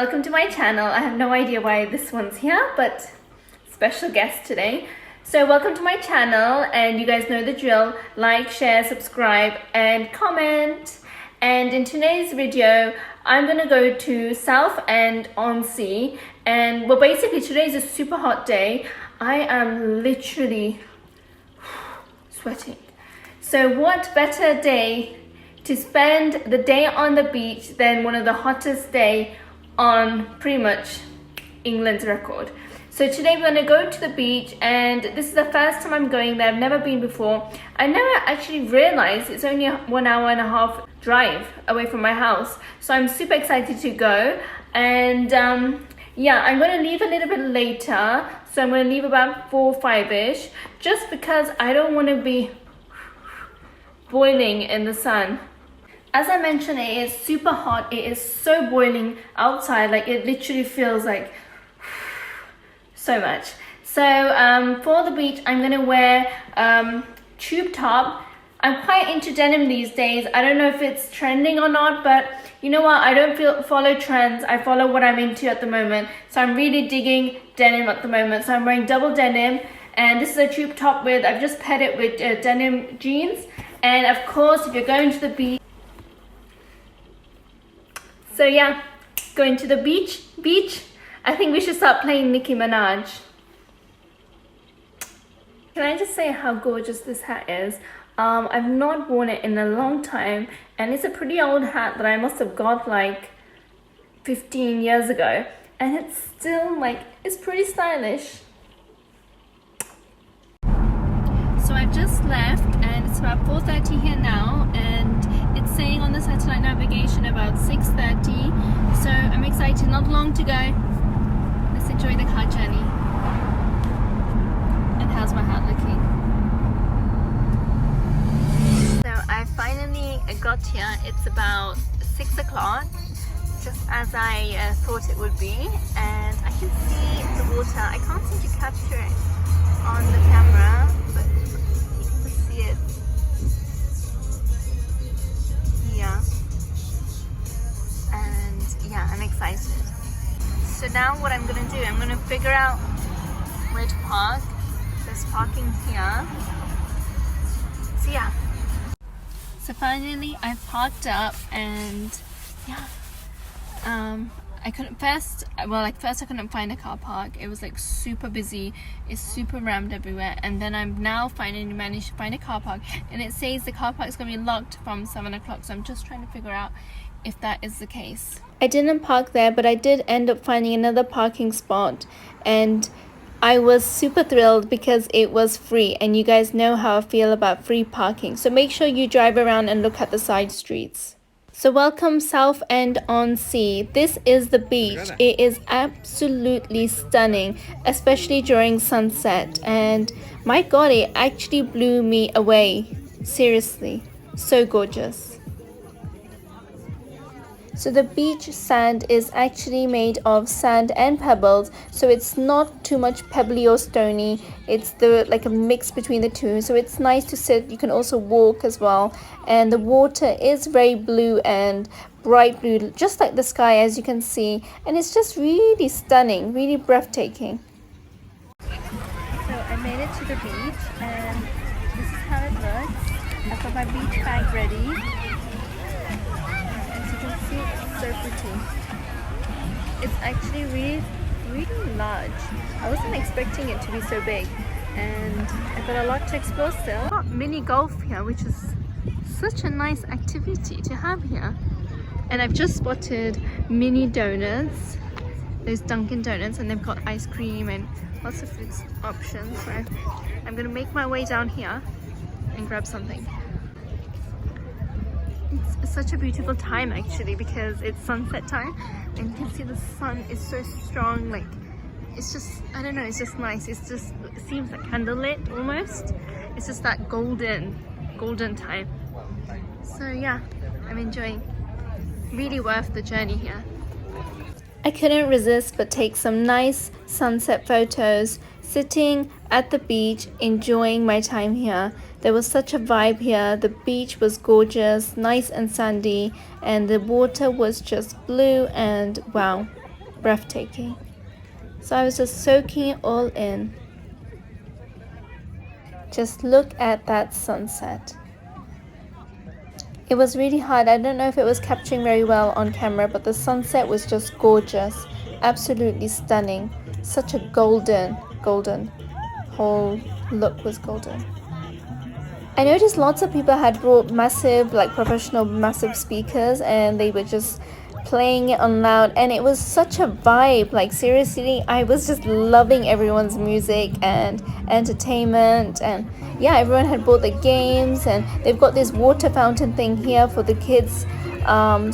welcome to my channel. I have no idea why this one's here, but special guest today. So welcome to my channel, and you guys know the drill. Like, share, subscribe and comment. And in today's video, I'm gonna go to Southend on Sea, and well, basically today is a super hot day. I am literally sweating. So what better day to spend the day on the beach than one of the hottest day on pretty much England's record. So today we're going to go to the beach, and this is the first time I'm going there. I've never been before. I never actually realized it's only a 1.5 hour drive away from my house. So I'm super excited to go, and yeah, I'm going to leave a little bit later. So I'm going to leave about 4 or 5ish, just because I don't want to be boiling in the sun. As I mentioned, it is super hot. It is so boiling outside, like it literally feels like so much. So for the beach, I'm gonna wear tube top. I'm quite into denim these days. I don't know if it's trending or not, but you know what? I don't follow trends. I follow what I'm into at the moment. So I'm really digging denim at the moment. So I'm wearing double denim, and this is a tube top with, I've just paired it with denim jeans. And of course, if you're going to the beach, so yeah, going to the beach. I think we should start playing Nicki Minaj. Can I just say how gorgeous this hat is? I've not worn it in a long time, and it's a pretty old hat that I must have got like 15 years ago, and it's still like, it's pretty stylish. So I've just left, and it's about 4:30 here now, and it's saying on the satellite navigation about 6:30. So I'm excited, not long to go. Let's enjoy the car journey. And how's my hat looking? So I finally got here. It's about 6 o'clock, just as I thought it would be, and I can see the water. I can't seem to capture it on the camera, but you can just see it. Yeah, and yeah, I'm excited. So now what I'm gonna do, I'm gonna figure out where to park. There's parking here. So yeah. So finally I parked up, and yeah, I couldn't first I couldn't find a car park. It was like super busy. It's super rammed everywhere, and then I'm now finally managed to find a car park, and it says the car park is going to be locked from 7 o'clock. So I'm just trying to figure out if that is the case. I didn't park there, but I did end up finding another parking spot, and I was super thrilled because it was free, and you guys know how I feel about free parking. So make sure you drive around and look at the side streets. So welcome Southend on Sea. This is the beach. It is absolutely stunning, especially during sunset. And my God, it actually blew me away. Seriously, so gorgeous. So the beach sand is actually made of sand and pebbles, so it's not too much pebbly or stony. It's like a mix between the two, so it's nice to sit. You can also walk as well, and the water is very blue and bright blue, just like the sky, as you can see, and it's just really stunning, really breathtaking. So I made it to the beach, and this is how it looks. I've got my beach bag ready. See, it's so pretty. It's actually really large. I wasn't expecting it to be so big, and I've got a lot to explore still. I've got mini golf here, which is such a nice activity to have here. And I've just spotted mini donuts, those Dunkin' Donuts, and they've got ice cream and lots of food options. So I'm gonna make my way down here and grab something. It's such a beautiful time actually, because it's sunset time, and you can see the sun is so strong. Like, it's just, I don't know, it's just nice. It seems like candlelit almost. It's just that golden time. So yeah, I'm enjoying. Really worth the journey here. I couldn't resist but take some nice sunset photos, sitting at the beach, enjoying my time here. There was such a vibe here. The beach was gorgeous, nice and sandy, and the water was just blue, and wow, breathtaking. So I was just soaking it all in. Just look at that sunset. It was really hard. I don't know if it was capturing very well on camera, but the sunset was just gorgeous. Absolutely stunning. Such a golden whole look was golden. I noticed lots of people had brought massive, like professional massive speakers, and they were just playing it on loud, and it was such a vibe. Like seriously, I was just loving everyone's music and entertainment. And yeah, everyone had bought the games, and they've got this water fountain thing here for the kids,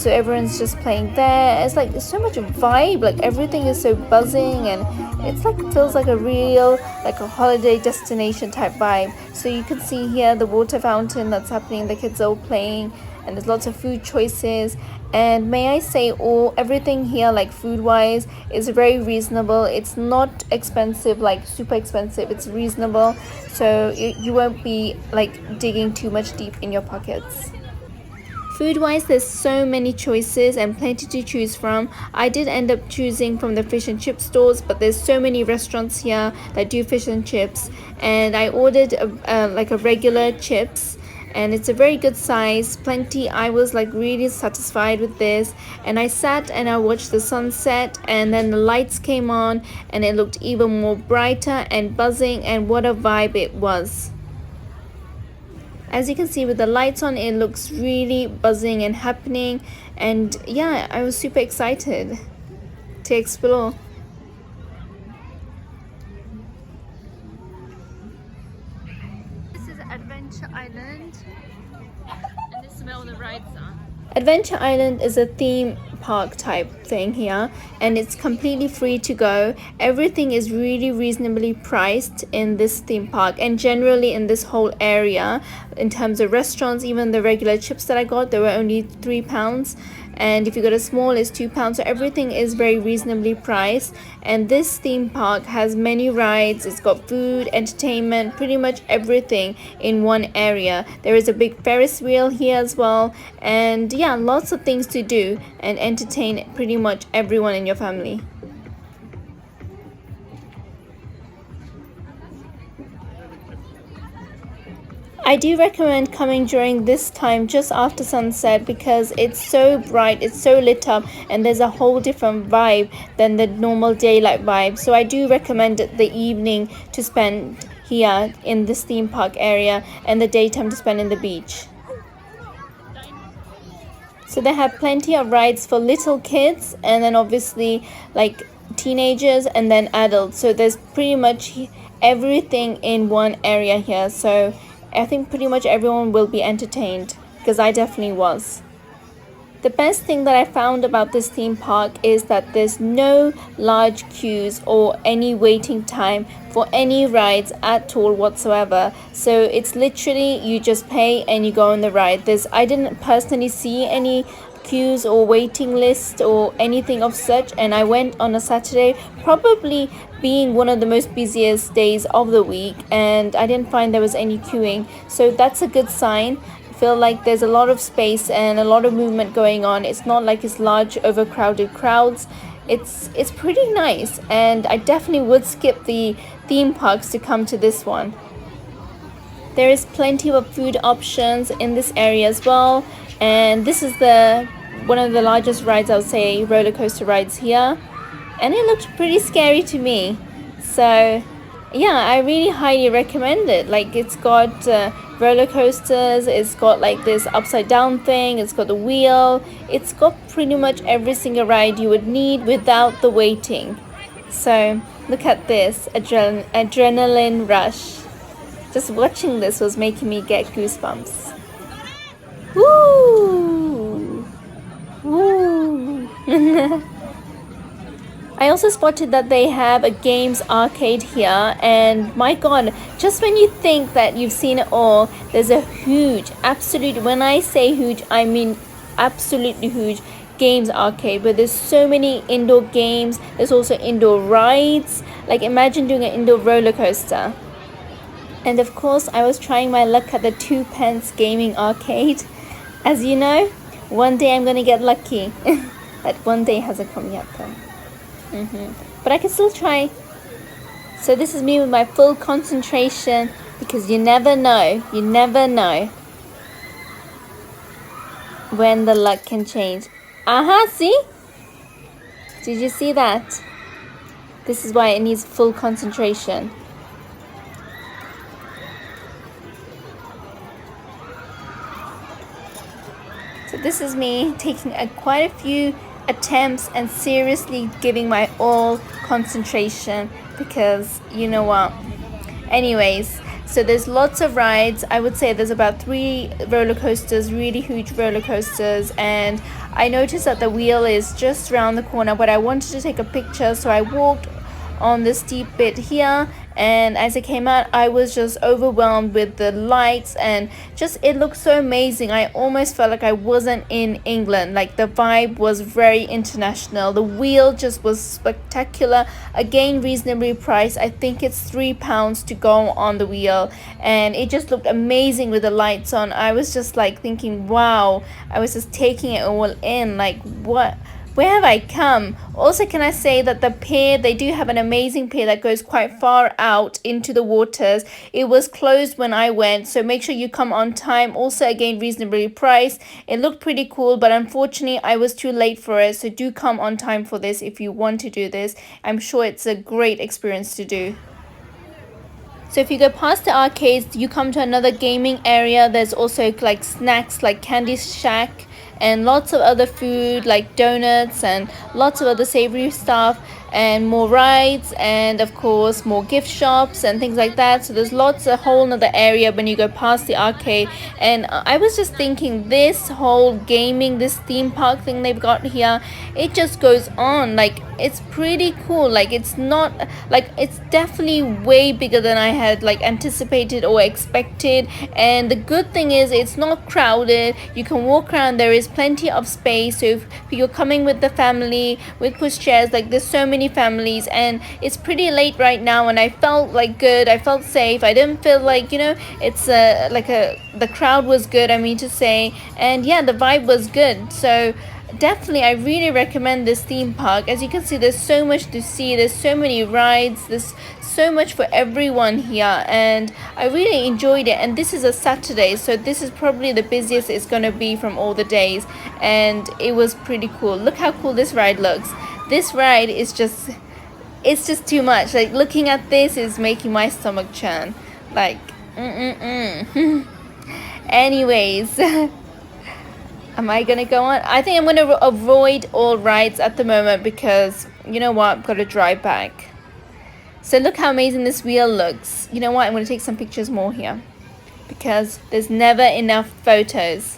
so everyone's just playing there. It's like so much vibe, like everything is so buzzing, and it's like feels like a real, like a holiday destination type vibe. So you can see here the water fountain that's happening, the kids are all playing, and there's lots of food choices. And may I say, everything here, like food wise, is very reasonable. It's not expensive, like super expensive. It's reasonable, so you won't be like digging too much deep in your pockets. Food wise, there's so many choices and plenty to choose from. I did end up choosing from the fish and chip stores, but there's so many restaurants here that do fish and chips, and I ordered like a regular chips, and it's a very good size, plenty. I was like really satisfied with this, and I sat and I watched the sunset, and then the lights came on and it looked even more brighter and buzzing, and what a vibe it was. As you can see with the lights on, it looks really buzzing and happening, and yeah, I was super excited to explore. This is Adventure Island, and this is where all the rides are. Adventure Island is a theme park type thing here, and it's completely free to go. Everything is really reasonably priced in this theme park, and generally in this whole area. In terms of restaurants, even the regular chips that I got, they were only £3, and if you got a small, it's £2. So everything is very reasonably priced, and this theme park has many rides. It's got food, entertainment, pretty much everything in one area. There is a big Ferris wheel here as well, and yeah, lots of things to do and entertain pretty much everyone in your family. I do recommend coming during this time just after sunset, because it's so bright, it's so lit up, and there's a whole different vibe than the normal daylight vibe. So I do recommend the evening to spend here in this theme park area, and the daytime to spend in the beach. So they have plenty of rides for little kids, and then obviously like teenagers, and then adults. So there's pretty much everything in one area here. So I think pretty much everyone will be entertained, because I definitely was. The best thing that I found about this theme park is that there's no large queues or any waiting time for any rides at all whatsoever. So it's literally you just pay and you go on the ride. I didn't personally see any queues or waiting list or anything of such, and I went on a Saturday, probably being one of the most busiest days of the week, and I didn't find there was any queuing. So that's a good sign. Feel like there's a lot of space and a lot of movement going on. It's not like it's large overcrowded crowds. It's pretty nice, and I definitely would skip the theme parks to come to this one. There is plenty of food options in this area as well, and this is one of the largest rides, I would say, roller coaster rides here, and it looked pretty scary to me. So yeah, I really highly recommend it. Like, it's got roller coasters, it's got like this upside down thing, it's got the wheel, it's got pretty much every single ride you would need without the waiting. So look at this adrenaline rush. Just watching this was making me get goosebumps. Woo! Woo! I also spotted that they have a games arcade here, and my god, just when you think that you've seen it all, there's a huge, absolute, when I say huge, I mean absolutely huge games arcade, where there's so many indoor games. There's also indoor rides. Like, imagine doing an indoor roller coaster. And of course, I was trying my luck at the 2p gaming arcade. As you know, one day I'm gonna get lucky. But one day hasn't come yet though. But I can still try. So this is me with my full concentration, because you never know when the luck can change. See? Did you see that? This is why it needs full concentration. So this is me taking quite a few attempts and seriously giving my all concentration, because you know what. Anyways, so there's lots of rides. I would say there's about 3 roller coasters, really huge roller coasters, and I noticed that the wheel is just around the corner, but I wanted to take a picture, so I walked on the steep bit here, and as I came out I was just overwhelmed with the lights, and just it looked so amazing. I almost felt like I wasn't in England. Like the vibe was very international. The wheel just was spectacular. Again, reasonably priced. I think it's £3 to go on the wheel, and it just looked amazing with the lights on. I was just like thinking, wow. I was just taking it all in, like where have I come? Also, can I say that the pier, they do have an amazing pier that goes quite far out into the waters. It was closed when I went, so make sure you come on time. Also, again, reasonably priced. It looked pretty cool, but unfortunately I was too late for it, so do come on time for this if you want to do this. I'm sure it's a great experience to do. So if you go past the arcades, you come to another gaming area. There's also like snacks like Candy Shack, and lots of other food like donuts and lots of other savory stuff, and more rides, and of course more gift shops and things like that. So there's a whole nother area when you go past the arcade. And I was just thinking, this whole gaming, this theme park thing they've got here, it just goes on. Like it's pretty cool. Like it's not like, it's definitely way bigger than I had like anticipated or expected. And the good thing is it's not crowded. You can walk around, there is plenty of space. So if you're coming with the family with pushchairs, like there's so many families, and it's pretty late right now, and I felt like good. I felt safe. I didn't feel like, you know, it's the crowd was good, I mean to say, and yeah, the vibe was good. So definitely I really recommend this theme park. As you can see, there's so much to see, there's so many rides, there's so much for everyone here, and I really enjoyed it. And this is a Saturday, so this is probably the busiest it's gonna be from all the days, and it was pretty cool. Look how cool this ride looks. This ride is just, it's just too much. Like looking at this is making my stomach churn. Like anyways, am I gonna go on? I think I'm gonna avoid all rides at the moment, because you know what, I've got to drive back. So look how amazing this wheel looks. You know what, I'm gonna take some pictures more here, because there's never enough photos.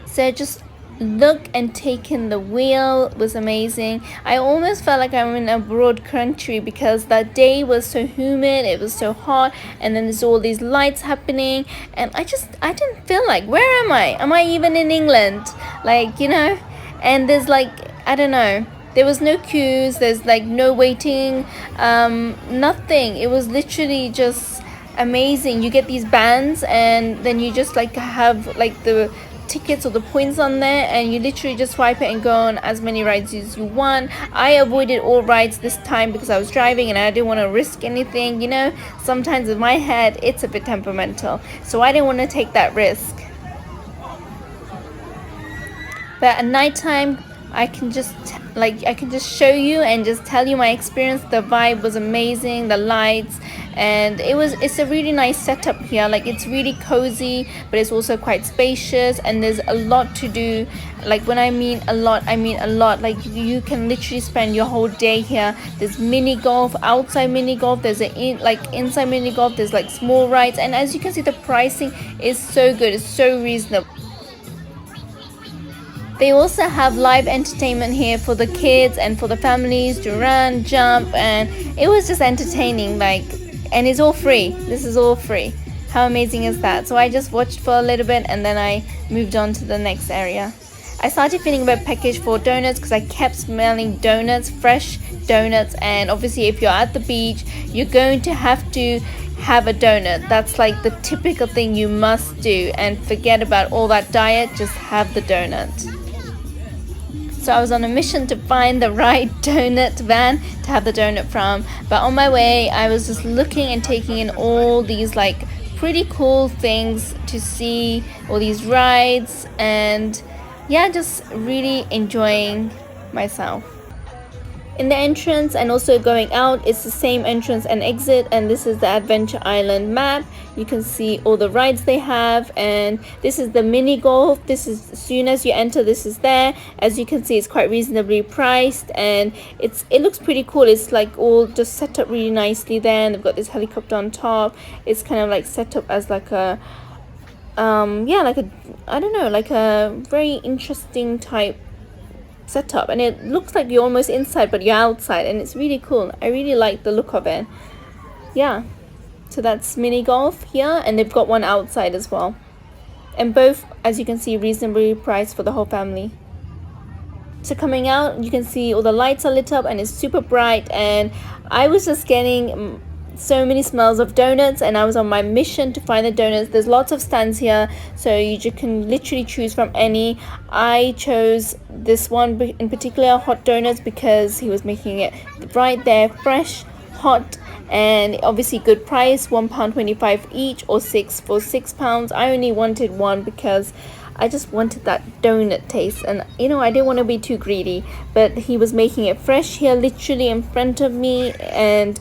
So just look and take in the wheel was amazing. I almost felt like I'm in a broad country, because that day was so humid, it was so hot, and then there's all these lights happening, and I didn't feel like, where am I? Am I even in England? Like, you know, and there's like, I don't know, there was no queues, there's like no waiting, nothing. It was literally just amazing. You get these bands, and then you just like have like the tickets or the points on there, and you literally just swipe it and go on as many rides as you want. I avoided all rides this time because I was driving and I didn't want to risk anything. You know, sometimes in my head it's a bit temperamental, so I didn't want to take that risk. But at night time, I can just show you and just tell you my experience. The vibe was amazing, the lights, and it's a really nice setup here. Like it's really cozy, but it's also quite spacious, and there's a lot to do. Like when I mean a lot, I mean a lot. Like you can literally spend your whole day here. There's mini golf, outside mini golf, there's inside mini golf, there's like small rides, and as you can see, the pricing is so good, it's so reasonable. They also have live entertainment here for the kids and for the families to run, jump, and it was just entertaining. Like, and it's all free. This is all free. How amazing is that? So I just watched for a little bit, and then I moved on to the next area. I started feeling a bit peckish for donuts because I kept smelling donuts, fresh donuts, and obviously if you're at the beach, you're going to have to have a donut. That's like the typical thing you must do, and forget about all that diet, just have the donut. So I was on a mission to find the right donut van to have the donut from, but on my way I was just looking and taking in all these like pretty cool things to see, all these rides, and yeah, just really enjoying myself. In the entrance and also going out, it's the same entrance and exit, and this is the Adventure Island map. You can see all the rides they have, and this is the mini golf. This is, as soon as you enter, this is there. As you can see, it's quite reasonably priced, and it looks pretty cool. It's like all just set up really nicely there, and they've got this helicopter on top. It's kind of like set up as like a yeah, like a, I don't know, like a very interesting type setup, and it looks like you're almost inside but you're outside, and it's really cool. I really like the look of it. Yeah, so that's mini golf here, and they've got one outside as well, and both, as you can see, reasonably priced for the whole family. So coming out, you can see all the lights are lit up and it's super bright, and I was just getting so many smells of donuts, and I was on my mission to find the donuts. There's lots of stands here, so you can literally choose from any. I chose this one in particular, hot donuts, because he was making it right there, fresh, hot, and obviously good price, £1.25 each, or 6 for £6. I only wanted one because I just wanted that donut taste, and you know, I didn't want to be too greedy, but he was making it fresh here literally in front of me. And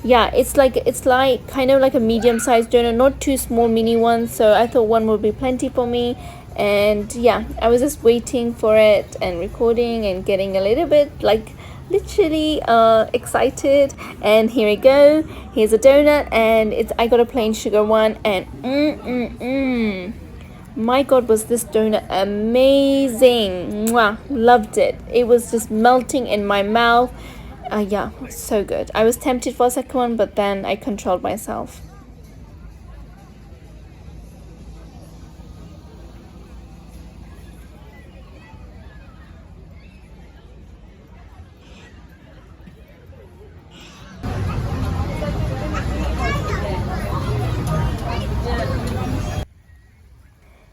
yeah, it's like kind of like a medium-sized donut, not too small mini ones, so I thought one would be plenty for me. And yeah, I was just waiting for it and recording and getting a little bit like literally excited. And here we go, here's a donut, and I got a plain sugar one, and my god, was this donut amazing. Mwah, loved it. It was just melting in my mouth. Yeah, so good. I was tempted for a second one, but then I controlled myself.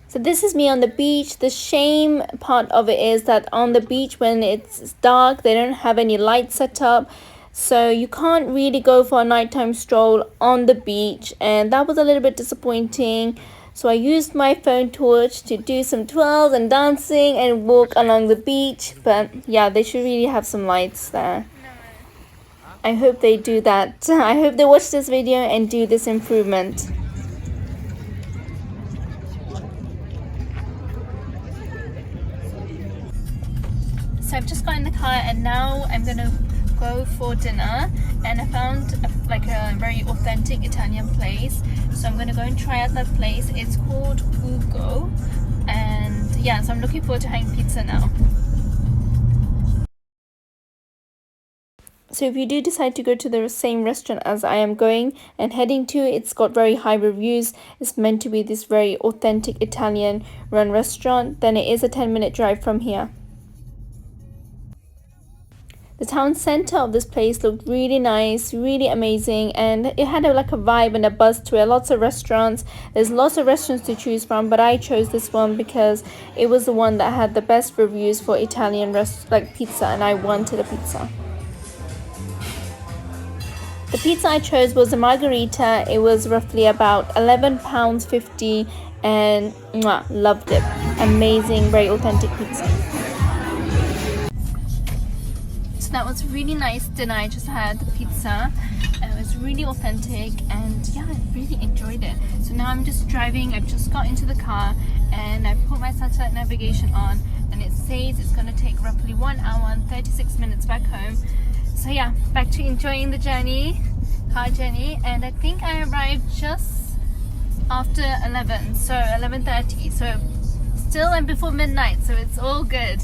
So this is me on the beach. The shame part of it is that on the beach, when it's dark, they don't have any lights set up, so you can't really go for a nighttime stroll on the beach, and that was a little bit disappointing. So I used my phone torch to do some twirls and dancing and walk along the beach, but yeah, they should really have some lights there. I hope they do that. I hope they watch this video and do this improvement. So I've just got in the car, and now I'm gonna go for dinner, and I found a very authentic Italian place, so I'm gonna go and try out that place. It's called Ugo, and yeah, so I'm looking forward to having pizza now. So if you do decide to go to the same restaurant as I am going and heading to, it's got very high reviews, it's meant to be this very authentic Italian run restaurant, then it is a 10-minute drive from here. The town center of this place looked really nice, really amazing, and it had like a vibe and a buzz to it. Lots of restaurants. There's lots of restaurants to choose from, but I chose this one because it was the one that had the best reviews for Italian pizza, and I wanted a pizza. The pizza I chose was a margherita. It was roughly about £11.50, and loved it. Amazing, very authentic pizza. That was really nice dinner. I just had the pizza, and it was really authentic, and yeah, I really enjoyed it. So now I'm just driving. I've just got into the car, and I put my satellite navigation on, and it says it's going to take roughly 1 hour and 36 minutes back home. So yeah, back to enjoying the journey, car journey, and I think I arrived just after 11, so 11:30, so still I'm before midnight, so it's all good.